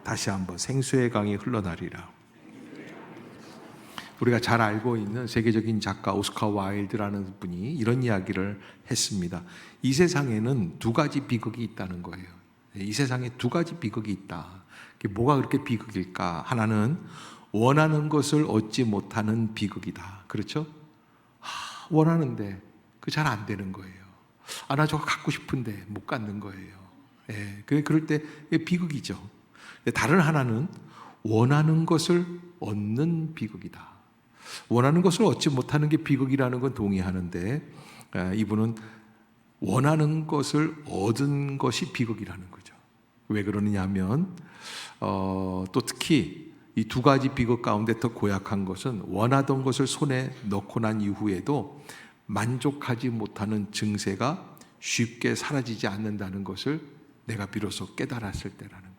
다시 한번 생수의 강이 흘러나리라. 우리가 잘 알고 있는 세계적인 작가 오스카 와일드라는 분이 이런 이야기를 했습니다. 이 세상에는 두 가지 비극이 있다는 거예요. 이 세상에 두 가지 비극이 있다. 뭐가 그렇게 비극일까? 하나는 원하는 것을 얻지 못하는 비극이다. 그렇죠? 원하는데 그 잘 안 되는 거예요. 나 저거 갖고 싶은데 못 갖는 거예요. 그럴 때 비극이죠. 다른 하나는 원하는 것을 얻는 비극이다. 원하는 것을 얻지 못하는 게 비극이라는 건 동의하는데, 이분은 원하는 것을 얻은 것이 비극이라는 거죠. 왜 그러느냐 하면 또 특히 이 두 가지 비극 가운데 더 고약한 것은 원하던 것을 손에 넣고 난 이후에도 만족하지 못하는 증세가 쉽게 사라지지 않는다는 것을 내가 비로소 깨달았을 때라는 거예요.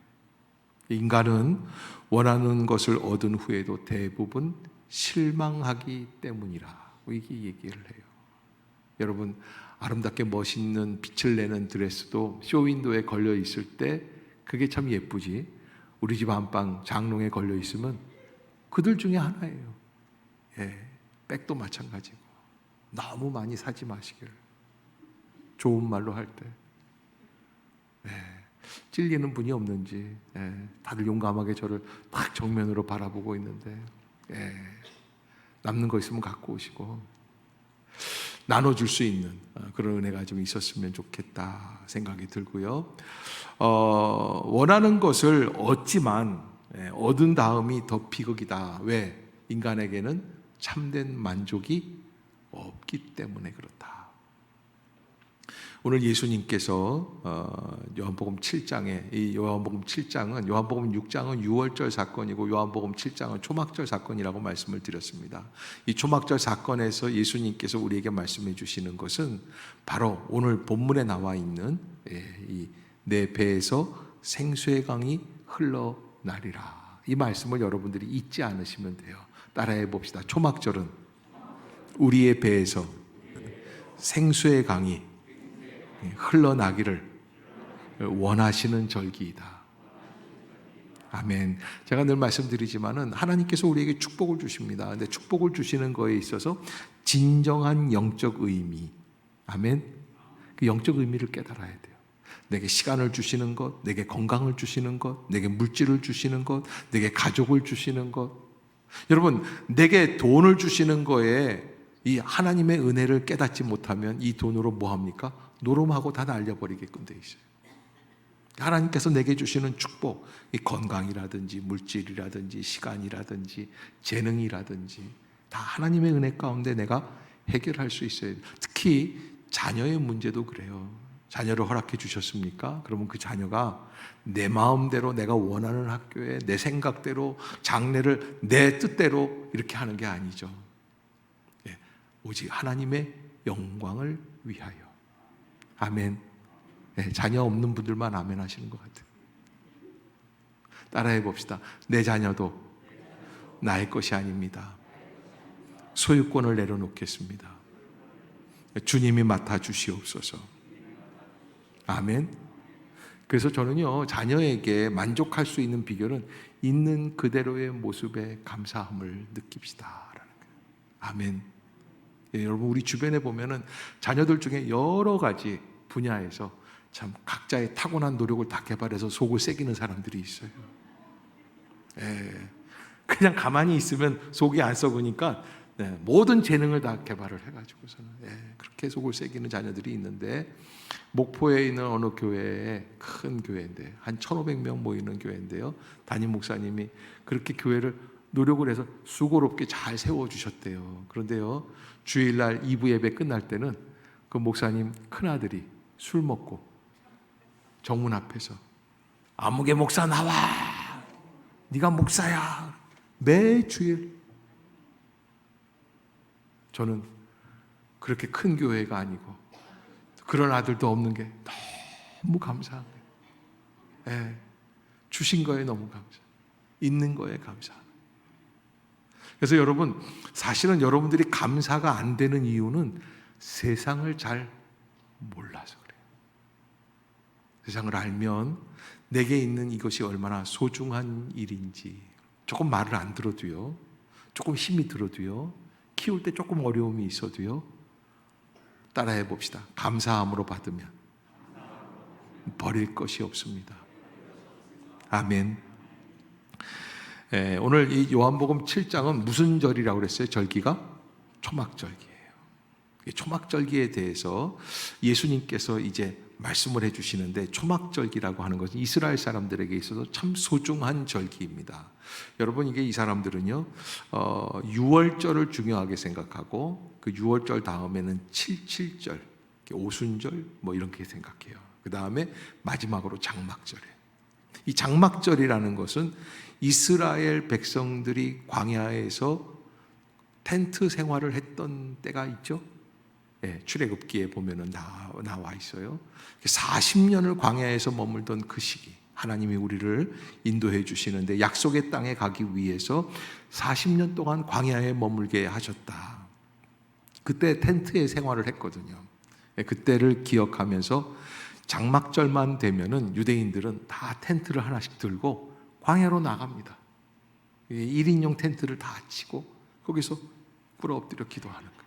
인간은 원하는 것을 얻은 후에도 대부분 실망하기 때문이라 이게 얘기를 해요. 여러분, 아름답게 멋있는 빛을 내는 드레스도 쇼윈도에 걸려 있을 때 그게 참 예쁘지, 우리 집 안방 장롱에 걸려 있으면 그들 중에 하나예요. 백도 마찬가지고. 너무 많이 사지 마시기를. 좋은 말로 할 때 찔리는 분이 없는지 다들 용감하게 저를 딱 정면으로 바라보고 있는데, 남는 거 있으면 갖고 오시고 나눠줄 수 있는 그런 은혜가 좀 있었으면 좋겠다 생각이 들고요. 원하는 것을 얻지만 얻은 다음이 더 비극이다. 왜? 인간에게는 참된 만족이 없기 때문에 그렇다. 오늘 예수님께서 요한복음 7장에, 이 요한복음 7장은, 요한복음 6장은 유월절 사건이고 요한복음 7장은 초막절 사건이라고 말씀을 드렸습니다. 이 초막절 사건에서 예수님께서 우리에게 말씀해 주시는 것은 바로 오늘 본문에 나와 있는 이 내 배에서 생수의 강이 흘러나리라. 이 말씀을 여러분들이 잊지 않으시면 돼요. 따라해 봅시다. 초막절은 우리의 배에서 생수의 강이 흘러나기를 원하시는 절기이다. 아멘. 제가 늘 말씀드리지만은 하나님께서 우리에게 축복을 주십니다. 근데 축복을 주시는 거에 있어서 진정한 영적 의미, 아멘. 그 영적 의미를 깨달아야 돼요. 내게 시간을 주시는 것, 내게 건강을 주시는 것, 내게 물질을 주시는 것, 내게 가족을 주시는 것. 여러분, 내게 돈을 주시는 거에 이 하나님의 은혜를 깨닫지 못하면 이 돈으로 뭐 합니까? 노름하고 다 날려버리게끔 돼 있어요. 하나님께서 내게 주시는 축복, 이 건강이라든지 물질이라든지 시간이라든지 재능이라든지 다 하나님의 은혜 가운데 내가 해결할 수 있어요. 특히 자녀의 문제도 그래요. 자녀를 허락해 주셨습니까? 그러면 그 자녀가 내 마음대로 내가 원하는 학교에 내 생각대로 장래를 내 뜻대로 이렇게 하는 게 아니죠. 오직 하나님의 영광을 위하여. 아멘. 자녀 없는 분들만 아멘 하시는 것 같아요. 따라해 봅시다. 내 자녀도 나의 것이 아닙니다. 소유권을 내려놓겠습니다. 주님이 맡아 주시옵소서. 아멘. 그래서 저는요, 자녀에게 만족할 수 있는 비결은 있는 그대로의 모습에 감사함을 느낍시다. 아멘. 여러분, 우리 주변에 보면은 자녀들 중에 여러 가지 분야에서 참 각자의 타고난 노력을 다 개발해서 속을 새기는 사람들이 있어요. 그냥 가만히 있으면 속이 안 썩으니까 모든 재능을 다 개발을 해가지고서는 그렇게 속을 새기는 자녀들이 있는데, 목포에 있는 어느 교회에, 큰 교회인데 한 1,500명 모이는 교회인데요, 담임 목사님이 그렇게 교회를 노력을 해서 수고롭게 잘 세워주셨대요. 그런데요, 주일날 2부 예배 끝날 때는 그 목사님 큰아들이 술 먹고 정문 앞에서 아무개 목사 나와, 네가 목사야, 매 주일. 저는 그렇게 큰 교회가 아니고 그런 아들도 없는 게 너무 감사한 거예요. 주신 거에 너무 감사, 있는 거에 감사. 그래서 여러분, 사실은 여러분들이 감사가 안 되는 이유는 세상을 잘 몰라서 그래요. 세상을 알면 내게 있는 이것이 얼마나 소중한 일인지 조금 말을 안 들어도요, 조금 힘이 들어도요, 키울 때 조금 어려움이 있어도요, 따라해 봅시다. 감사함으로 받으면 버릴 것이 없습니다. 아멘. 오늘 이 요한복음 7장은 무슨 절이라고 그랬어요? 절기가? 초막절기예요. 초막절기에 대해서 예수님께서 이제 말씀을 해주시는데, 초막절기라고 하는 것은 이스라엘 사람들에게 있어서 참 소중한 절기입니다. 여러분, 이게 이 사람들은요, 유월절을 중요하게 생각하고, 그 유월절 다음에는 칠칠절, 오순절 뭐 이렇게 생각해요. 그 다음에 마지막으로 장막절이에요. 이 장막절이라는 것은 이스라엘 백성들이 광야에서 텐트 생활을 했던 때가 있죠. 출애굽기에 보면은 나와 있어요. 40년을 광야에서 머물던 그 시기, 하나님이 우리를 인도해 주시는데 약속의 땅에 가기 위해서 40년 동안 광야에 머물게 하셨다. 그때 텐트에 생활을 했거든요. 그때를 기억하면서 장막절만 되면은 유대인들은 다 텐트를 하나씩 들고 광야로 나갑니다. 1인용 텐트를 다 치고 거기서 꿇어 엎드려 기도하는 거예요.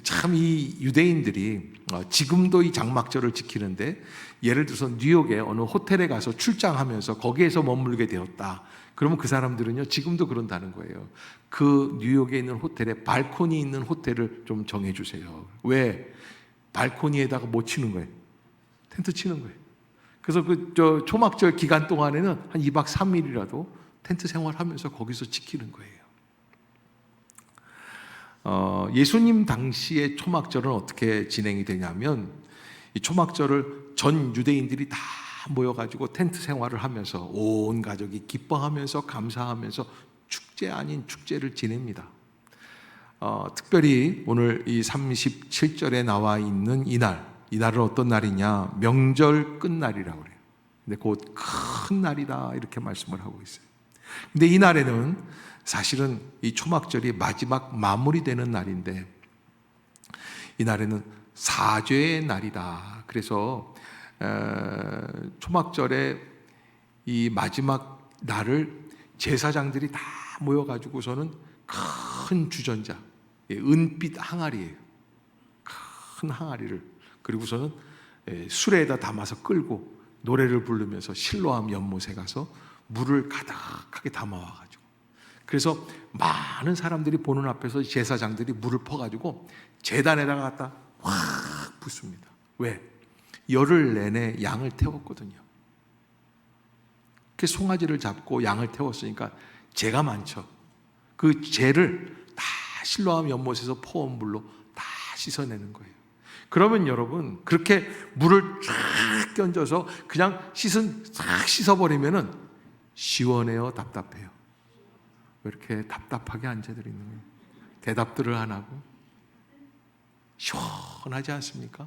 참 이 유대인들이 지금도 이 장막절을 지키는데, 예를 들어서 뉴욕에 어느 호텔에 가서 출장하면서 거기에서 머물게 되었다. 그러면 그 사람들은요, 지금도 그런다는 거예요. 그 뉴욕에 있는 호텔에 발코니 있는 호텔을 좀 정해주세요. 왜? 발코니에다가 뭐 치는 거예요? 텐트 치는 거예요. 그래서 초막절 기간 동안에는 한 2박 3일이라도 텐트 생활하면서 거기서 지키는 거예요. 예수님 당시의 초막절은 어떻게 진행이 되냐면, 이 초막절을 전 유대인들이 다 모여가지고 텐트 생활을 하면서 온 가족이 기뻐하면서 감사하면서 축제 아닌 축제를 지냅니다. 특별히 오늘 이 37절에 나와 있는 이날은 어떤 날이냐? 명절 끝날이라고 그래요. 근데 곧 큰 날이다 이렇게 말씀을 하고 있어요. 근데 이 날에는 사실은 이 초막절이 마지막 마무리되는 날인데, 이 날에는 사죄의 날이다. 그래서 초막절의 이 마지막 날을 제사장들이 다 모여가지고서는 큰 주전자, 은빛 항아리예요. 큰 항아리를, 그리고서는 수레에다 담아서 끌고 노래를 부르면서 실로암 연못에 가서 물을 가득하게 담아와가지고, 그래서 많은 사람들이 보는 앞에서 제사장들이 물을 퍼가지고 제단에다가 갖다 확 붓습니다. 왜? 열흘 내내 양을 태웠거든요. 그 송아지를 잡고 양을 태웠으니까 죄가 많죠. 그 죄를 다 실로암 연못에서 퍼온 물로 다 씻어내는 거예요. 그러면 여러분, 그렇게 물을 쫙 끼얹어서 그냥 싹 씻어버리면은 시원해요, 답답해요? 왜 이렇게 답답하게 앉아들 있는 거예요? 대답들을 안 하고. 시원하지 않습니까?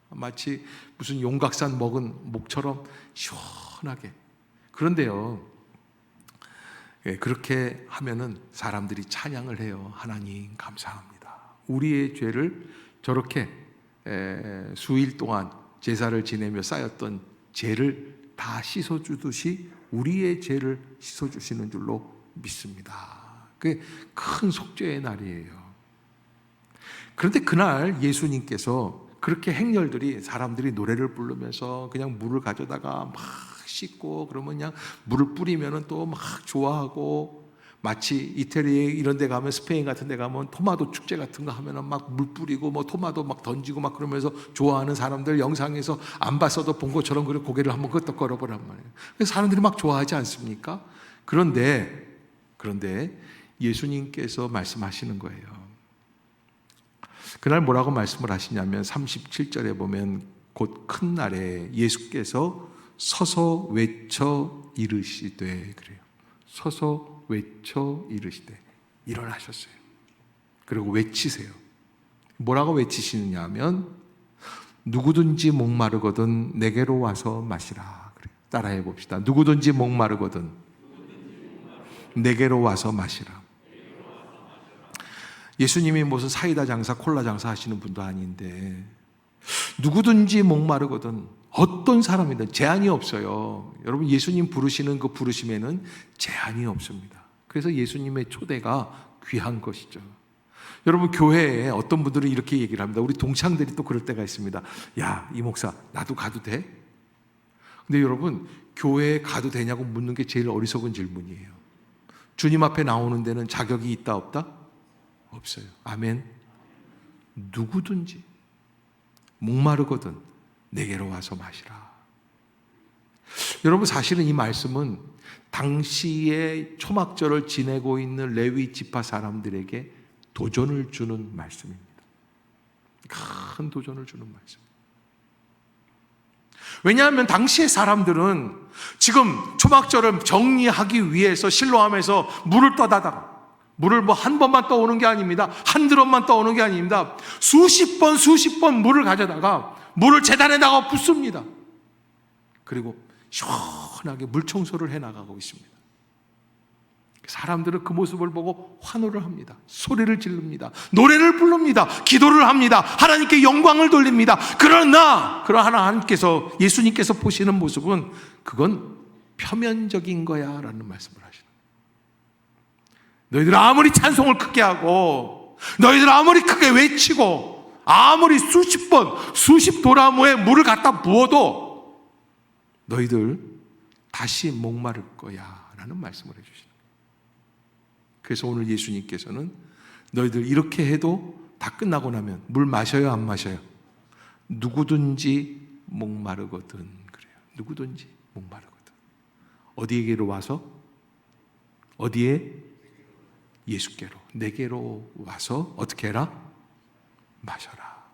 마치 무슨 용각산 먹은 목처럼 시원하게. 그런데요, 그렇게 하면은 사람들이 찬양을 해요. 하나님 감사합니다. 우리의 죄를 저렇게 수일 동안 제사를 지내며 쌓였던 죄를 다 씻어주듯이 우리의 죄를 씻어주시는 줄로 믿습니다. 그게 큰 속죄의 날이에요. 그런데 그날 예수님께서 그렇게 행렬들이, 사람들이 노래를 부르면서 그냥 물을 가져다가 막 씻고, 그러면 그냥 물을 뿌리면은 또 막 좋아하고, 마치 이태리 이런 데 가면, 스페인 같은 데 가면 토마토 축제 같은 거 하면은 막 물 뿌리고 뭐 토마토 막 던지고 막 그러면서 좋아하는 사람들 영상에서 안 봤어도 본 것처럼 그렇게 고개를 한번 끄덕거려 보란 말이에요. 그래서 사람들이 막 좋아하지 않습니까? 그런데 예수님께서 말씀하시는 거예요. 그날 뭐라고 말씀을 하시냐면 37절에 보면 곧 큰 날에 예수께서 서서 외쳐 이르시되, 그래요. 서서 외쳐 이르시되, 일어나셨어요. 그리고 외치세요. 뭐라고 외치시느냐 하면, 누구든지 목마르거든 내게로 와서 마시라. 그래요. 따라해 봅시다. 누구든지 목마르거든 내게로 와서 마시라. 예수님이 무슨 사이다 장사, 콜라 장사 하시는 분도 아닌데, 누구든지 목마르거든 어떤 사람이든 제한이 없어요. 여러분, 예수님 부르시는 그 부르심에는 제한이 없습니다. 그래서 예수님의 초대가 귀한 것이죠. 여러분, 교회에 어떤 분들은 이렇게 얘기를 합니다. 우리 동창들이 또 그럴 때가 있습니다. 야, 이 목사, 나도 가도 돼? 근데 여러분, 교회에 가도 되냐고 묻는 게 제일 어리석은 질문이에요. 주님 앞에 나오는 데는 자격이 있다 없다? 없어요. 아멘. 누구든지 목마르거든 내게로 와서 마시라. 여러분, 사실은 이 말씀은 당시에 초막절을 지내고 있는 레위 지파 사람들에게 도전을 주는 말씀입니다. 큰 도전을 주는 말씀. 왜냐하면 당시의 사람들은 지금 초막절을 정리하기 위해서 실로암에서 물을 떠다가, 물을 한 번만 떠오는 게 아닙니다. 한 드럼만 떠오는 게 아닙니다. 수십 번 물을 가져다가 물을 제단에다가 붓습니다. 그리고 시원하게 물 청소를 해나가고 있습니다. 사람들은 그 모습을 보고 환호를 합니다. 소리를 지릅니다. 노래를 부릅니다. 기도를 합니다. 하나님께 영광을 돌립니다. 그러나 하나님께서, 예수님께서 보시는 모습은 그건 표면적인 거야 라는 말씀을 하시는 거예요. 너희들 아무리 찬송을 크게 하고, 너희들 아무리 크게 외치고, 아무리 수십 도라무에 물을 갖다 부어도 너희들 다시 목마를 거야 라는 말씀을 해주시는 거예요. 그래서 오늘 예수님께서는 너희들 이렇게 해도 다 끝나고 나면 물 마셔요, 안 마셔요? 누구든지 목마르거든. 그래요. 누구든지 목마르거든. 어디에게로 와서? 어디에? 예수께로, 내게로 와서 어떻게 해라? 마셔라.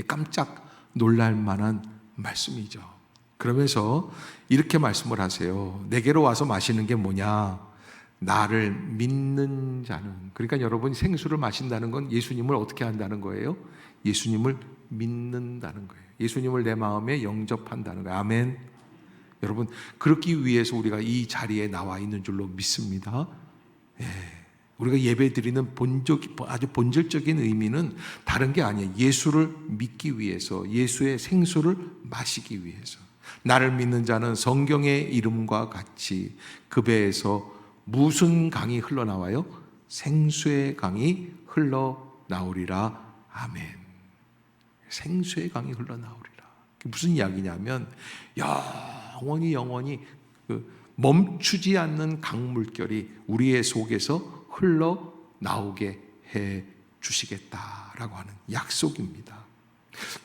깜짝 놀랄 만한 말씀이죠. 그러면서 이렇게 말씀을 하세요. 내게로 와서 마시는 게 뭐냐? 나를 믿는 자는. 그러니까 여러분, 생수를 마신다는 건 예수님을 어떻게 한다는 거예요? 예수님을 믿는다는 거예요. 예수님을 내 마음에 영접한다는 거예요. 아멘. 여러분, 그렇기 위해서 우리가 이 자리에 나와 있는 줄로 믿습니다. 예. 우리가 예배 드리는 아주 본질적인 의미는 다른 게 아니에요. 예수를 믿기 위해서, 예수의 생수를 마시기 위해서. 나를 믿는 자는 성경의 이름과 같이 그 배에서 무슨 강이 흘러나와요? 생수의 강이 흘러나오리라. 아멘. 생수의 강이 흘러나오리라. 그게 무슨 이야기냐면 영원히 멈추지 않는 강물결이 우리의 속에서 흘러나오게 해 주시겠다라고 하는 약속입니다.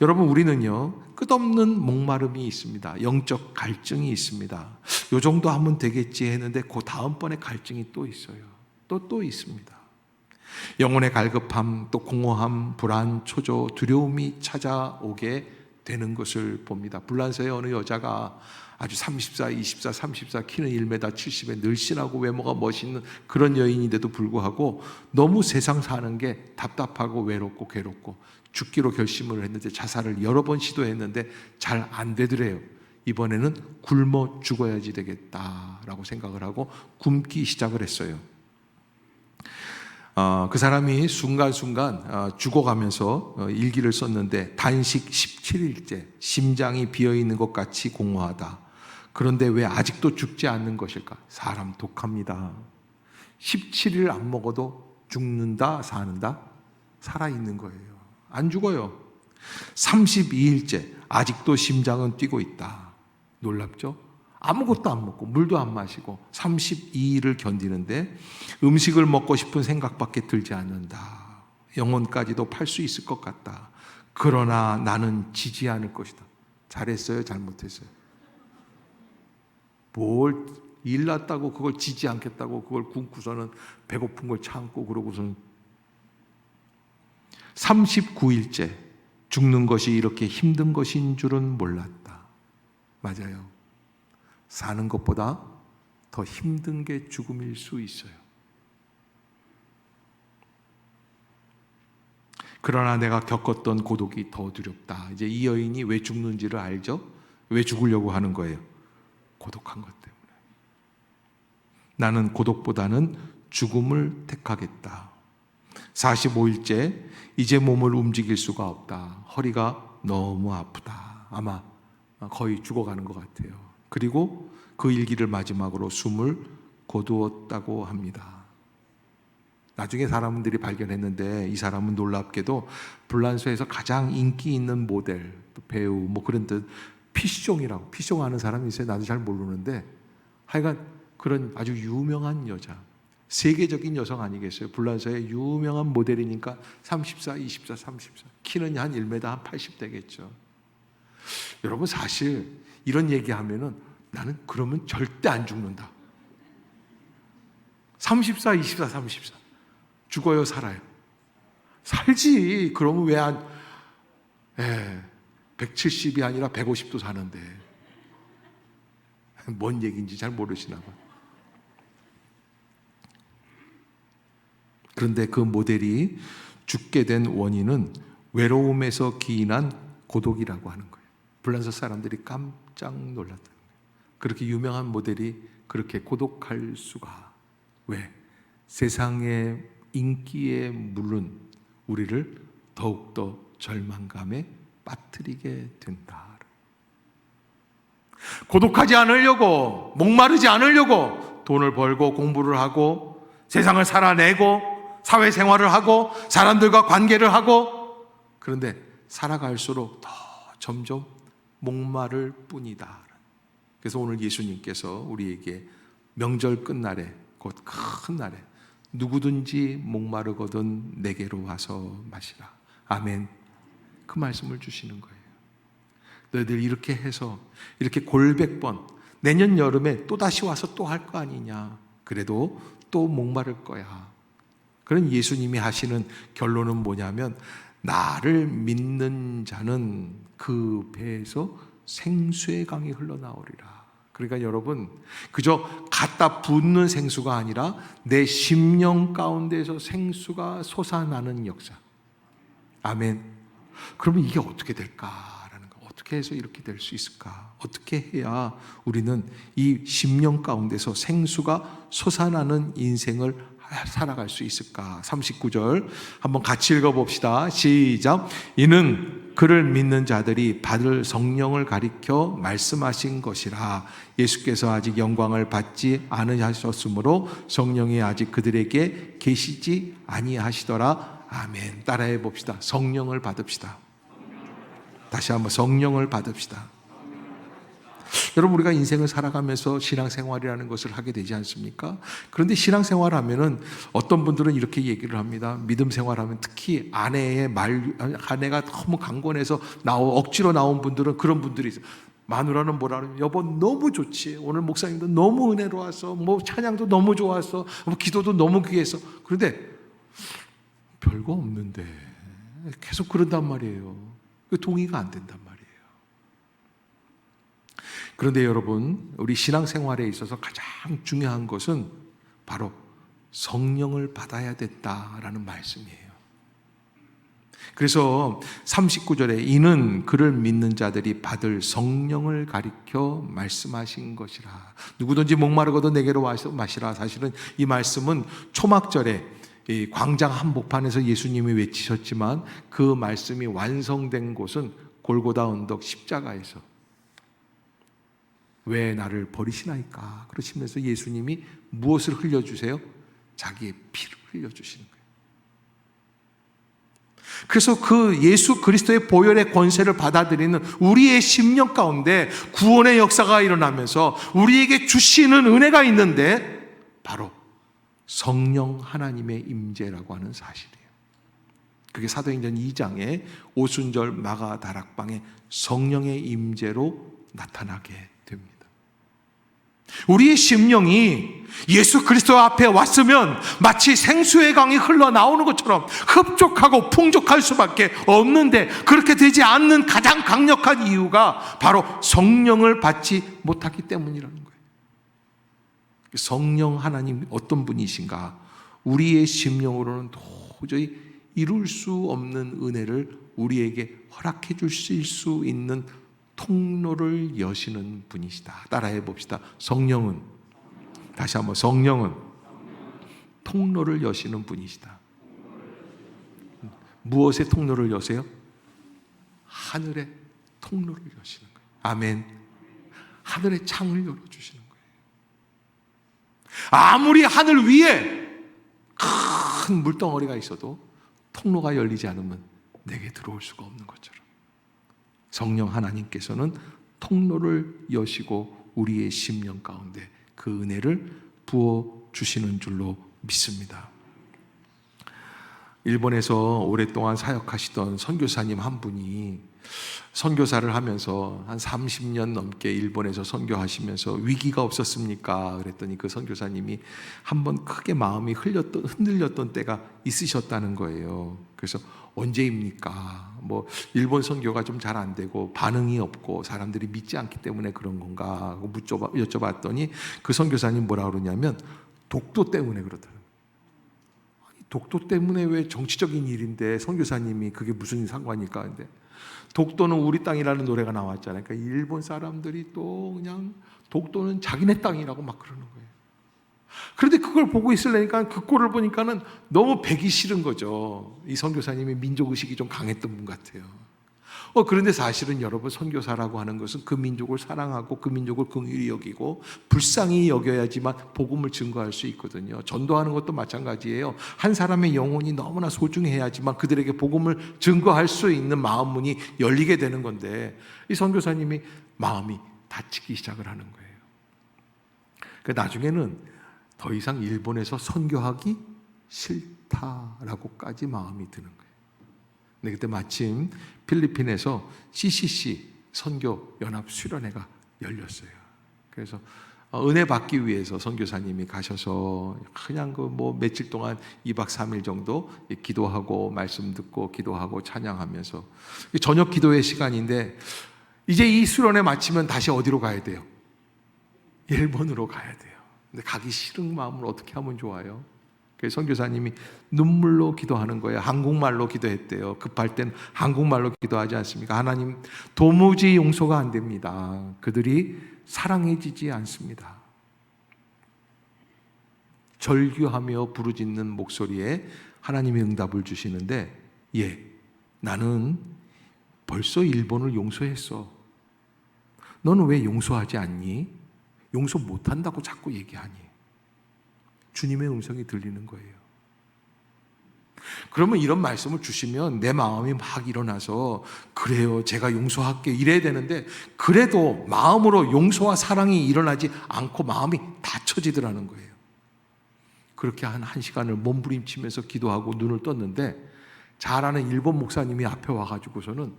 여러분, 우리는요, 끝없는 목마름이 있습니다. 영적 갈증이 있습니다. 요 정도 하면 되겠지 했는데 그 다음번에 갈증이 또 있어요. 또 있습니다. 영혼의 갈급함, 또 공허함, 불안, 초조, 두려움이 찾아오게 되는 것을 봅니다. 불란서의 어느 여자가 아주 34, 24, 34, 키는 1m 70에 늘씬하고 외모가 멋있는 그런 여인인데도 불구하고 너무 세상 사는 게 답답하고 외롭고 괴롭고 죽기로 결심을 했는데 자살을 여러 번 시도했는데 잘 안 되더래요. 이번에는 굶어 죽어야지 되겠다라고 생각을 하고 굶기 시작을 했어요. 그 사람이 순간순간 죽어가면서 일기를 썼는데, 단식 17일째, 심장이 비어있는 것 같이 공허하다. 그런데 왜 아직도 죽지 않는 것일까? 사람 독합니다. 17일 안 먹어도 죽는다, 사는다? 살아있는 거예요. 안 죽어요. 32일째, 아직도 심장은 뛰고 있다. 놀랍죠? 아무것도 안 먹고 물도 안 마시고 32일을 견디는데 음식을 먹고 싶은 생각밖에 들지 않는다. 영혼까지도 팔 수 있을 것 같다. 그러나 나는 지지 않을 것이다. 잘했어요? 잘못했어요? 뭘 일났다고 그걸 지지 않겠다고 그걸 굶고서는 배고픈 걸 참고 그러고서는 39일째 죽는 것이 이렇게 힘든 것인 줄은 몰랐다. 맞아요. 사는 것보다 더 힘든 게 죽음일 수 있어요. 그러나 내가 겪었던 고독이 더 두렵다. 이제 이 여인이 왜 죽는지를 알죠? 왜 죽으려고 하는 거예요? 고독한 것 때문에. 나는 고독보다는 죽음을 택하겠다. 45일째, 이제 몸을 움직일 수가 없다. 허리가 너무 아프다. 아마 거의 죽어가는 것 같아요. 그리고 그 일기를 마지막으로 숨을 거두었다고 합니다. 나중에 사람들이 발견했는데 이 사람은 놀랍게도 불란서에서 가장 인기 있는 모델, 배우 뭐 그런 뜻, 피숑이라고, 피숑 아는 사람이 있어요? 나도 잘 모르는데 하여간 그런 아주 유명한 여자, 세계적인 여성 아니겠어요? 불란서의 유명한 모델이니까 34, 24, 34 키는 한 1m 한 80 되겠죠. 여러분 사실 이런 얘기하면은 나는 그러면 절대 안 죽는다. 34, 24, 34 죽어요 살아요? 살지. 그러면 왜 안 170이 아니라 150도 사는데 뭔 얘기인지 잘 모르시나 봐. 그런데 그 모델이 죽게 된 원인은 외로움에서 기인한 고독이라고 하는 거예요. 불란서 사람들이 깜짝 놀랐다는 거예요. 그렇게 유명한 모델이 그렇게 고독할 수가. 왜? 세상의 인기에 물른 우리를 더욱더 절망감에 빠뜨리게 된다. 고독하지 않으려고, 목마르지 않으려고 돈을 벌고 공부를 하고 세상을 살아내고 사회생활을 하고 사람들과 관계를 하고, 그런데 살아갈수록 더 점점 목마를 뿐이다. 그래서 오늘 예수님께서 우리에게 명절 끝날에, 곧 큰 날에 누구든지 목마르거든 내게로 와서 마시라. 아멘. 그 말씀을 주시는 거예요. 너희들 이렇게 해서 이렇게 골백 번 내년 여름에 또다시 와서 또 할 거 아니냐. 그래도 또 목마를 거야. 그런 예수님이 하시는 결론은 뭐냐면, 나를 믿는 자는 그 배에서 생수의 강이 흘러나오리라. 그러니까 여러분, 그저 갖다 붓는 생수가 아니라 내 심령 가운데에서 생수가 솟아나는 역사. 아멘. 그러면 이게 어떻게 될까라는 거. 어떻게 해서 이렇게 될 수 있을까? 어떻게 해야 우리는 이 심령 가운데서 생수가 솟아나는 인생을 살아갈 수 있을까? 39절 한번 같이 읽어봅시다. 시작. 이는 그를 믿는 자들이 받을 성령을 가리켜 말씀하신 것이라. 예수께서 아직 영광을 받지 않으셨으므로 성령이 아직 그들에게 계시지 아니하시더라. 아멘. 따라해 봅시다. 성령을 받읍시다. 다시 한번 성령을 받읍시다. 여러분, 우리가 인생을 살아가면서 신앙생활이라는 것을 하게 되지 않습니까? 그런데 신앙생활 하면은 어떤 분들은 이렇게 얘기를 합니다. 믿음 생활하면 특히 아내가 너무 강권해서 억지로 나온 분들은 그런 분들이 있어요. 마누라는 뭐라 그러면, 여보 너무 좋지, 오늘 목사님도 너무 은혜로워서, 뭐 찬양도 너무 좋아서, 뭐 기도도 너무 귀해서. 그런데 별거 없는데 계속 그런단 말이에요. 동의가 안 된단 말이에요. 그런데 여러분, 우리 신앙생활에 있어서 가장 중요한 것은 바로 성령을 받아야 됐다라는 말씀이에요. 그래서 39절에 이는 그를 믿는 자들이 받을 성령을 가리켜 말씀하신 것이라. 누구든지 목마르거든 내게로 와서 마시라. 사실은 이 말씀은 초막절에 이 광장 한복판에서 예수님이 외치셨지만 그 말씀이 완성된 곳은 골고다 언덕 십자가에서, 왜 나를 버리시나이까 그러시면서 예수님이 무엇을 흘려주세요? 자기의 피를 흘려주시는 거예요. 그래서 그 예수 그리스도의 보혈의 권세를 받아들이는 우리의 심령 가운데 구원의 역사가 일어나면서 우리에게 주시는 은혜가 있는데, 바로 성령 하나님의 임재라고 하는 사실이에요. 그게 사도행전 2장의 오순절 마가 다락방에 성령의 임재로 나타나게 됩니다. 우리의 심령이 예수 그리스도 앞에 왔으면 마치 생수의 강이 흘러나오는 것처럼 흡족하고 풍족할 수밖에 없는데, 그렇게 되지 않는 가장 강력한 이유가 바로 성령을 받지 못하기 때문이라는 거예요. 성령 하나님 어떤 분이신가? 우리의 심령으로는 도저히 이룰 수 없는 은혜를 우리에게 허락해 주실 수 있는 통로를 여시는 분이시다. 따라해 봅시다. 성령은, 다시 한번, 성령은 통로를 여시는 분이시다. 무엇의 통로를 여세요? 하늘의 통로를 여시는 거예요. 아멘. 하늘의 창을 열어주시는 거예요. 아무리 하늘 위에 큰 물덩어리가 있어도 통로가 열리지 않으면 내게 들어올 수가 없는 것처럼 성령 하나님께서는 통로를 여시고 우리의 심령 가운데 그 은혜를 부어주시는 줄로 믿습니다. 일본에서 오랫동안 사역하시던 선교사님 한 분이 선교사를 하면서 한 30년 넘게 일본에서 선교하시면서 위기가 없었습니까? 그랬더니 그 선교사님이 한번 크게 마음이 흔들렸던 때가 있으셨다는 거예요. 그래서 언제입니까? 뭐 일본 선교가 좀 잘 안 되고 반응이 없고 사람들이 믿지 않기 때문에 그런 건가 하고 여쭤봤더니 그 선교사님 뭐라 그러냐면 독도 때문에 그렇다는 거예요. 독도 때문에 왜 정치적인 일인데 선교사님이 그게 무슨 상관일까? 근데 독도는 우리 땅이라는 노래가 나왔잖아요. 그러니까 일본 사람들이 또 그냥 독도는 자기네 땅이라고 막 그러는 거예요. 그런데 그걸 보고 있으려니까 그 꼴을 보니까는 너무 배기 싫은 거죠. 이 선교사님이 민족의식이 좀 강했던 분 같아요. 그런데 사실은 여러분 선교사라고 하는 것은 그 민족을 사랑하고 그 민족을 긍휼히 여기고 불쌍히 여겨야지만 복음을 증거할 수 있거든요. 전도하는 것도 마찬가지예요. 한 사람의 영혼이 너무나 소중해야지만 그들에게 복음을 증거할 수 있는 마음문이 열리게 되는 건데 이 선교사님이 마음이 다치기 시작을 하는 거예요. 그러니까 나중에는 더 이상 일본에서 선교하기 싫다라고까지 마음이 드는 거예요. 근데 그때 마침 필리핀에서 CCC 선교 연합 수련회가 열렸어요. 그래서 은혜 받기 위해서 선교사님이 가셔서 그냥 그 뭐 며칠 동안 2박 3일 정도 기도하고 말씀 듣고 기도하고 찬양하면서 저녁 기도의 시간인데 이제 이 수련회 마치면 다시 어디로 가야 돼요? 일본으로 가야 돼요. 근데 가기 싫은 마음을 어떻게 하면 좋아요? 그래서 선교사님이 눈물로 기도하는 거예요. 한국말로 기도했대요. 급할 땐 한국말로 기도하지 않습니까? 하나님, 도무지 용서가 안 됩니다. 그들이 사랑해지지 않습니다. 절규하며 부르짖는 목소리에 하나님이 응답을 주시는데, 나는 벌써 일본을 용서했어. 너는 왜 용서하지 않니? 용서 못한다고 자꾸 얘기하니? 주님의 음성이 들리는 거예요. 그러면 이런 말씀을 주시면 내 마음이 막 일어나서 그래요, 제가 용서할게 이래야 되는데 그래도 마음으로 용서와 사랑이 일어나지 않고 마음이 닫혀지더라는 거예요. 그렇게 한 시간을 몸부림치면서 기도하고 눈을 떴는데 잘 아는 일본 목사님이 앞에 와가지고서는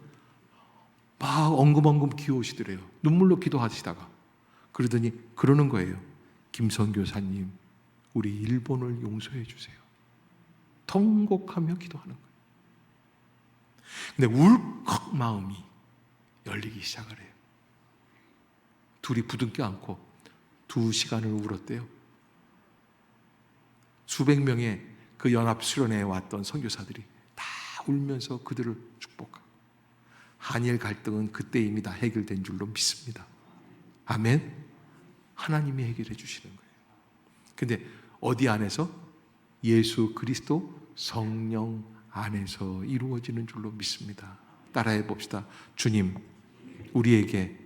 막 엉금엉금 기어오시더래요. 눈물로 기도하시다가 그러더니 그러는 거예요. 김선교사님, 우리 일본을 용서해 주세요. 통곡하며 기도하는 거예요. 근데 울컥 마음이 열리기 시작을 해요. 둘이 부둥켜 안고 2시간을 울었대요. 수백 명의 그 연합 수련회에 왔던 선교사들이 다 울면서 그들을 축복하고 한일 갈등은 그때 이미 다 해결된 줄로 믿습니다. 아멘. 하나님이 해결해 주시는 거예요. 근데 어디 안에서? 예수 그리스도 성령 안에서 이루어지는 줄로 믿습니다. 따라해 봅시다. 주님, 우리에게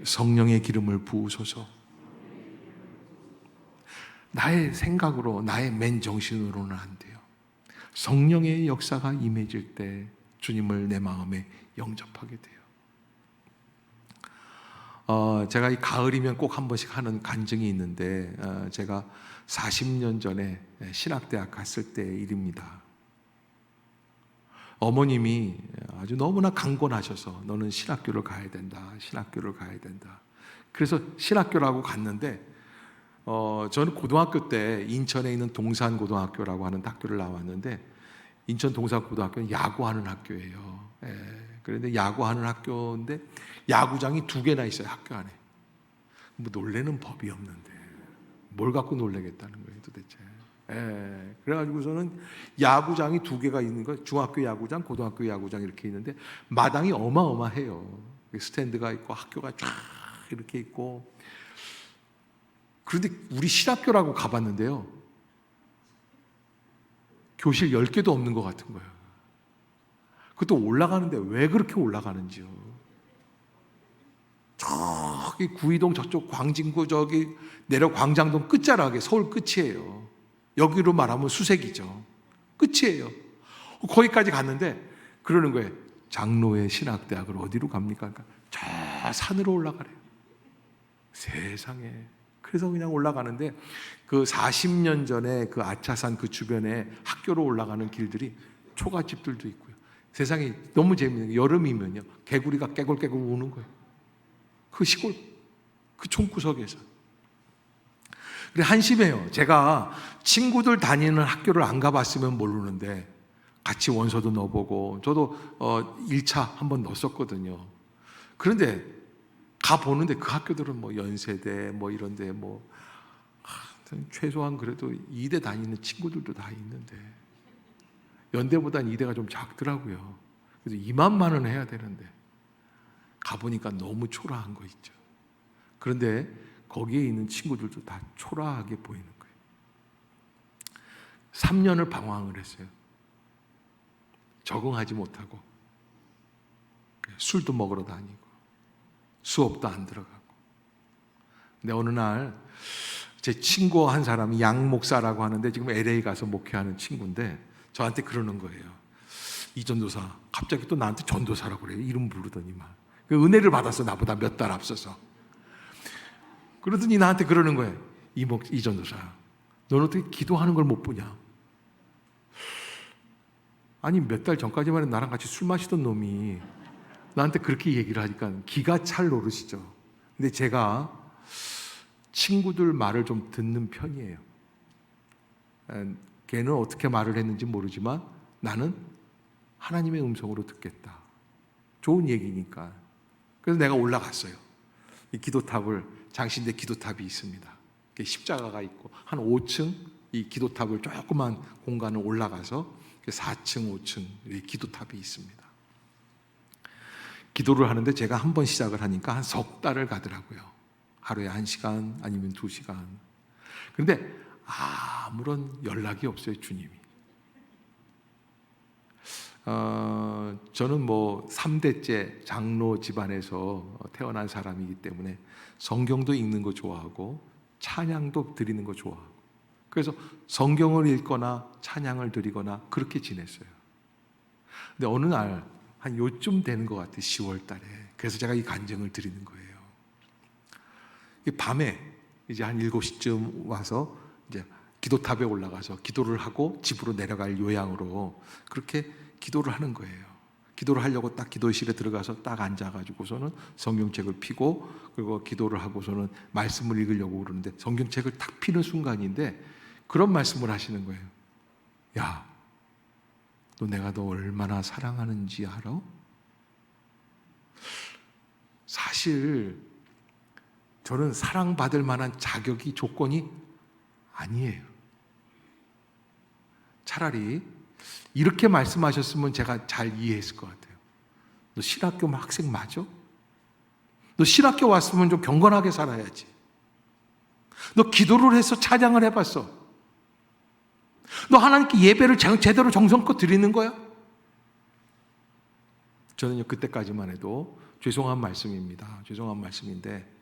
성령의 기름을 부으소서. 나의 생각으로, 나의 맨정신으로는 안 돼요. 성령의 역사가 임해질 때 주님을 내 마음에 영접하게 돼요. 제가 이 가을이면 꼭 한 번씩 하는 간증이 있는데 제가 40년 전에 신학대학 갔을 때의 일입니다. 어머님이 아주 너무나 강권하셔서 너는 신학교를 가야 된다. 신학교를 가야 된다. 그래서 신학교라고 갔는데 저는 고등학교 때 인천에 있는 동산고등학교라고 하는 학교를 나왔는데 인천 동산고등학교는 야구하는 학교예요. 그런데 야구하는 학교인데 야구장이 2개나 있어요. 학교 안에. 뭐 놀래는 법이 없는데 뭘 갖고 놀래겠다는 거예요 도대체. 그래가지고서는 야구장이 2개가 있는 거예요. 중학교 야구장, 고등학교 야구장 이렇게 있는데 마당이 어마어마해요. 스탠드가 있고 학교가 쫙 이렇게 있고. 그런데 우리 신학교라고 가봤는데요, 교실 10개도 없는 것 같은 거예요. 그것도 올라가는데 왜 그렇게 올라가는지요. 저기 구이동 저쪽 광진구 저기 내려 광장동 끝자락에 서울 끝이에요. 여기로 말하면 수색이죠. 끝이에요. 거기까지 갔는데 그러는 거예요. 장로의 신학대학을 어디로 갑니까? 그러니까 저 산으로 올라가래요. 세상에. 그래서 그냥 올라가는데 그 40년 전에 그 아차산 그 주변에 학교로 올라가는 길들이 초가집들도 있고요. 세상에 너무 재밌는 게 여름이면요. 개구리가 깨굴깨굴 우는 거예요. 그 시골, 그 총구석에서. 그래, 한심해요. 제가 친구들 다니는 학교를 안 가봤으면 모르는데 같이 원서도 넣어보고 저도 1차 한번 넣었었거든요. 그런데 가보는데 그 학교들은 뭐 연세대 뭐 이런데 뭐 최소한 그래도 2대 다니는 친구들도 다 있는데 연대보단 2대가 좀 작더라고요. 그래서 2만만 원 해야 되는데 가보니까 너무 초라한 거 있죠. 그런데 거기에 있는 친구들도 다 초라하게 보이는 거예요. 3년을 방황을 했어요. 적응하지 못하고 술도 먹으러 다니고 수업도 안 들어가고. 근데 어느 날 제 친구 한 사람이 양 목사라고 하는데 지금 LA 가서 목회하는 친구인데 저한테 그러는 거예요. 이 전도사 갑자기 또 나한테 전도사라고 그래요. 이름 부르더니만. 그 은혜를 받았어. 나보다 몇 달 앞서서. 그러더니 나한테 그러는 거예요. 이 전도사, 너는 어떻게 기도하는 걸 못 보냐? 아니 몇 달 전까지만 해도 나랑 같이 술 마시던 놈이 나한테 그렇게 얘기를 하니까 기가 찰 노릇이죠. 근데 제가 친구들 말을 좀 듣는 편이에요. 걔는 어떻게 말을 했는지 모르지만 나는 하나님의 음성으로 듣겠다. 좋은 얘기니까. 그래서 내가 올라갔어요. 이 기도탑을, 장신대 기도탑이 있습니다. 십자가가 있고 한 5층 이 기도탑을 조그만 공간을 올라가서 4층, 5층 이 기도탑이 있습니다. 기도를 하는데 제가 한 번 시작을 하니까 한 석 달을 가더라고요. 하루에 1시간 아니면 2시간. 그런데 아무런 연락이 없어요, 주님이. 저는 뭐 3대째 장로 집안에서 태어난 사람이기 때문에 성경도 읽는 거 좋아하고 찬양도 드리는 거 좋아하고 그래서 성경을 읽거나 찬양을 드리거나 그렇게 지냈어요. 근데 어느 날 한 요쯤 되는 것 같아요. 10월 달에. 그래서 제가 이 간증을 드리는 거예요. 밤에 이제 한 7시쯤 와서 이제 기도탑에 올라가서 기도를 하고 집으로 내려갈 요양으로 그렇게 기도를 하는 거예요. 기도를 하려고 딱 기도실에 들어가서 딱 앉아가지고서는 성경책을 펴고 그리고 기도를 하고서는 말씀을 읽으려고 그러는데 성경책을 딱 펴는 순간인데 그런 말씀을 하시는 거예요. 야, 너 내가 너 얼마나 사랑하는지 알아? 사실 저는 사랑받을 만한 자격이 조건이 아니에요. 차라리 이렇게 말씀하셨으면 제가 잘 이해했을 것 같아요. 너 신학교 학생 맞아? 너 신학교 왔으면 좀 경건하게 살아야지. 너 기도를 해서 찬양을 해봤어. 너 하나님께 예배를 제대로 정성껏 드리는 거야? 저는요 그때까지만 해도 죄송한 말씀입니다. 죄송한 말씀인데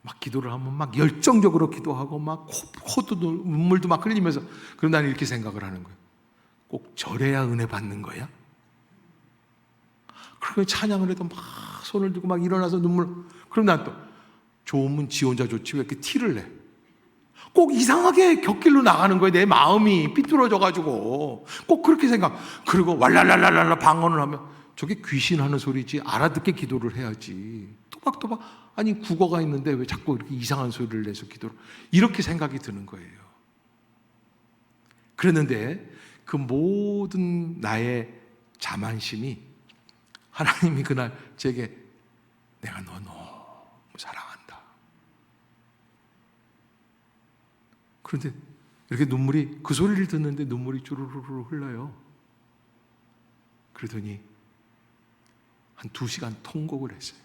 막 기도를 하면 막 열정적으로 기도하고 막 코도 눈물도 막 흘리면서 그럼 나는 이렇게 생각을 하는 거예요. 꼭 저래야 은혜 받는 거야? 그러면 찬양을 해도 막 손을 들고 막 일어나서 눈물. 그럼 난 또 좋으면 지 혼자 좋지 왜 이렇게 티를 내? 꼭 이상하게 곁길로 나가는 거예요. 내 마음이 삐뚤어져가지고 꼭 그렇게 생각. 그리고 왈랄랄랄랄라 방언을 하면 저게 귀신하는 소리지 알아듣게 기도를 해야지. 또박또박 아니 국어가 있는데 왜 자꾸 이렇게 이상한 소리를 내서 기도를 이렇게 생각이 드는 거예요. 그랬는데 그 모든 나의 자만심이 하나님이 그날 제게 내가 너 너무 사랑한다. 그런데 이렇게 눈물이 그 소리를 듣는데 눈물이 주르르르 흘러요. 그러더니 한 2시간 통곡을 했어요.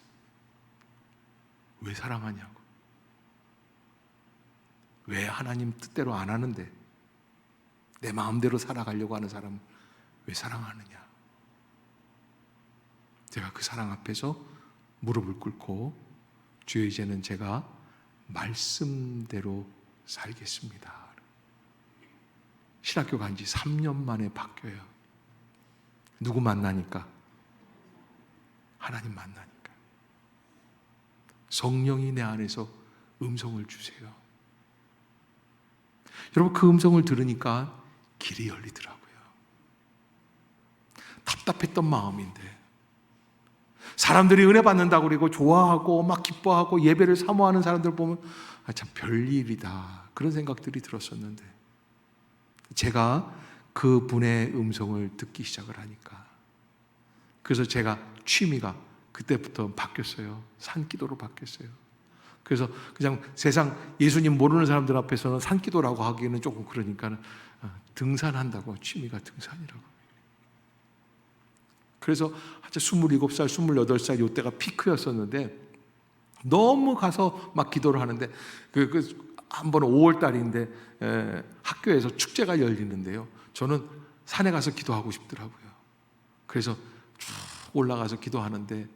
왜 사랑하냐고. 왜 하나님 뜻대로 안 하는데 내 마음대로 살아가려고 하는 사람을 왜 사랑하느냐. 제가 그 사랑 앞에서 무릎을 꿇고 주여, 이제는 제가 말씀대로 살겠습니다. 신학교 간 지 3년 만에 바뀌어요. 누구 만나니까? 하나님 만나니까. 성령이 내 안에서 음성을 주세요. 여러분, 그 음성을 들으니까 길이 열리더라고요. 답답했던 마음인데, 사람들이 은혜 받는다고 그리고 좋아하고 막 기뻐하고 예배를 사모하는 사람들 보면 참 별일이다, 그런 생각들이 들었었는데, 제가 그 분의 음성을 듣기 시작을 하니까, 그래서 제가 취미가 그때부터 바뀌었어요. 산기도로 바뀌었어요. 그래서 그냥 세상 예수님 모르는 사람들 앞에서는 산기도라고 하기에는 조금 그러니까 등산한다고, 취미가 등산이라고. 그래서 한참 27살, 28살 이때가 피크였었는데, 너무 가서 막 기도를 하는데, 한 번은 5월 달인데 학교에서 축제가 열리는데요, 저는 산에 가서 기도하고 싶더라고요. 그래서 쭉 올라가서 기도하는데,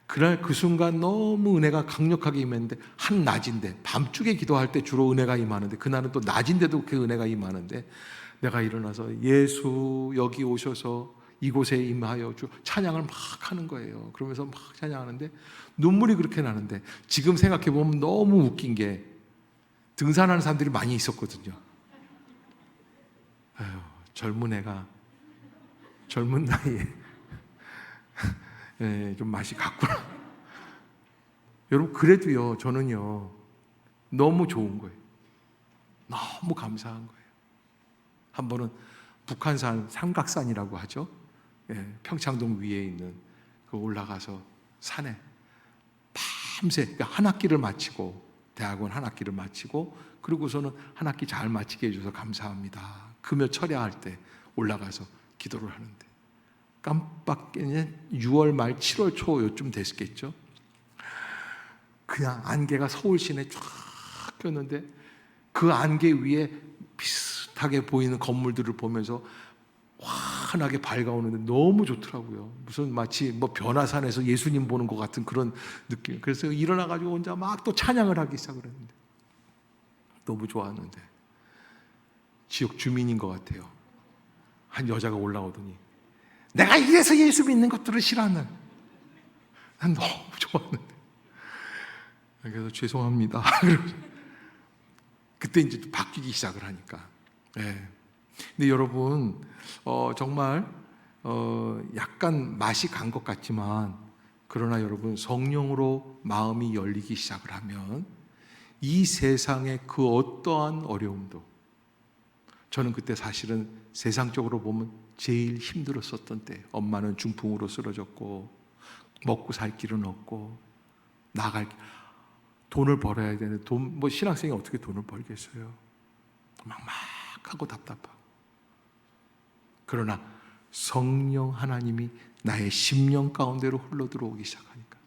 그날 그 순간 너무 은혜가 강력하게 임했는데, 한낮인데, 밤중에 기도할 때 주로 은혜가 임하는데, 그날은 또 낮인데도 그 은혜가 임하는데, 내가 일어나서 예수 여기 오셔서 이곳에 임하여 주 찬양을 막 하는 거예요. 그러면서 막 찬양하는데 눈물이 그렇게 나는데, 지금 생각해 보면 너무 웃긴 게, 등산하는 사람들이 많이 있었거든요. 아유, 젊은 애가 젊은 나이에 예, 좀 맛이 갔구나. 여러분, 그래도요, 저는요 너무 좋은 거예요. 너무 감사한 거예요. 한 번은 북한산 삼각산이라고 하죠. 예, 평창동 위에 있는 그 올라가서 산에 밤새, 그러니까 한 학기를 마치고, 대학원 한 학기를 마치고, 그리고서는 한 학기 잘 마치게 해줘서 감사합니다, 금요 철야할 때 올라가서 기도를 하는데, 깜빡이는 6월 말 7월 초 요쯤 됐겠죠. 그냥 안개가 서울 시내 쫙 꼈는데, 그 안개 위에 비슷하게 보이는 건물들을 보면서 환하게 밝아오는데 너무 좋더라고요. 무슨 마치 뭐 변화산에서 예수님 보는 것 같은 그런 느낌. 그래서 일어나가지고 혼자 막 또 찬양을 하기 시작을 했는데, 너무 좋았는데, 지역 주민인 것 같아요. 한 여자가 올라오더니, 내가 이래서 예수 믿는 것들을 싫어하는, 난 너무 좋았는데, 그래서 죄송합니다. 그때 이제 바뀌기 시작을 하니까. 네. 근데 여러분, 정말 약간 맛이 간 것 같지만, 그러나 여러분, 성령으로 마음이 열리기 시작을 하면 이 세상의 그 어떠한 어려움도, 저는 그때 사실은 세상적으로 보면 제일 힘들었었던 때, 엄마는 중풍으로 쓰러졌고 먹고 살 길은 없고 돈을 벌어야 되는데, 뭐 신학생이 어떻게 돈을 벌겠어요. 막막하고 답답하고. 그러나 성령 하나님이 나의 심령 가운데로 흘러들어오기 시작하니까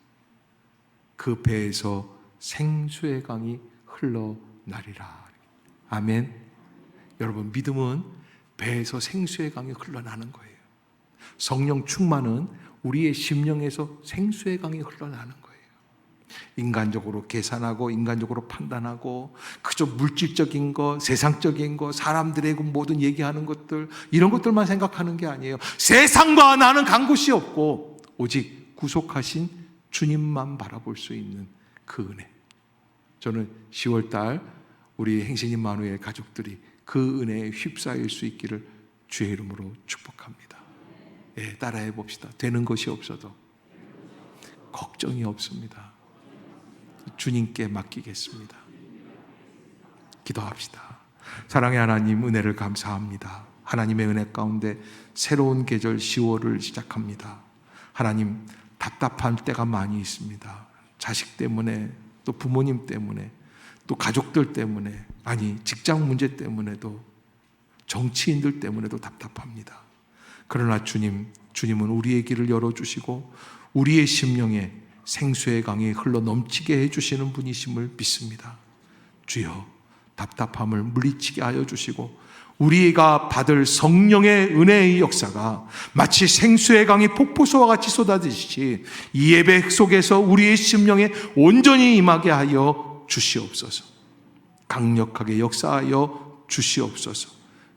그 배에서 생수의 강이 흘러나리라. 아멘. 여러분, 믿음은 배에서 생수의 강이 흘러나는 거예요. 성령 충만은 우리의 심령에서 생수의 강이 흘러나는 거예요. 인간적으로 계산하고 인간적으로 판단하고 그저 물질적인 거, 세상적인 거, 사람들의 모든 얘기하는 것들, 이런 것들만 생각하는 게 아니에요. 세상과 나는 간 곳이 없고 오직 구속하신 주님만 바라볼 수 있는 그 은혜. 저는 10월달 우리 행신 임마누엘 가족들이 그 은혜에 휩싸일 수 있기를 주의 이름으로 축복합니다. 예, 따라해 봅시다. 되는 것이 없어도 걱정이 없습니다. 주님께 맡기겠습니다. 기도합시다. 사랑의 하나님, 은혜를 감사합니다. 하나님의 은혜 가운데 새로운 계절 10월을 시작합니다. 하나님, 답답한 때가 많이 있습니다. 자식 때문에, 또 부모님 때문에, 또 가족들 때문에, 아니 직장 문제 때문에도, 정치인들 때문에도 답답합니다. 그러나 주님은 우리의 길을 열어주시고 우리의 심령에 생수의 강이 흘러 넘치게 해주시는 분이심을 믿습니다. 주여, 답답함을 물리치게 하여 주시고 우리가 받을 성령의 은혜의 역사가 마치 생수의 강이 폭포수와 같이 쏟아지듯이 이 예배 속에서 우리의 심령에 온전히 임하게 하여 주시옵소서. 강력하게 역사하여 주시옵소서.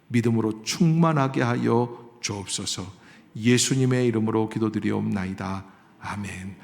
믿음으로 충만하게 하여 주옵소서. 예수님의 이름으로 기도드리옵나이다. 아멘.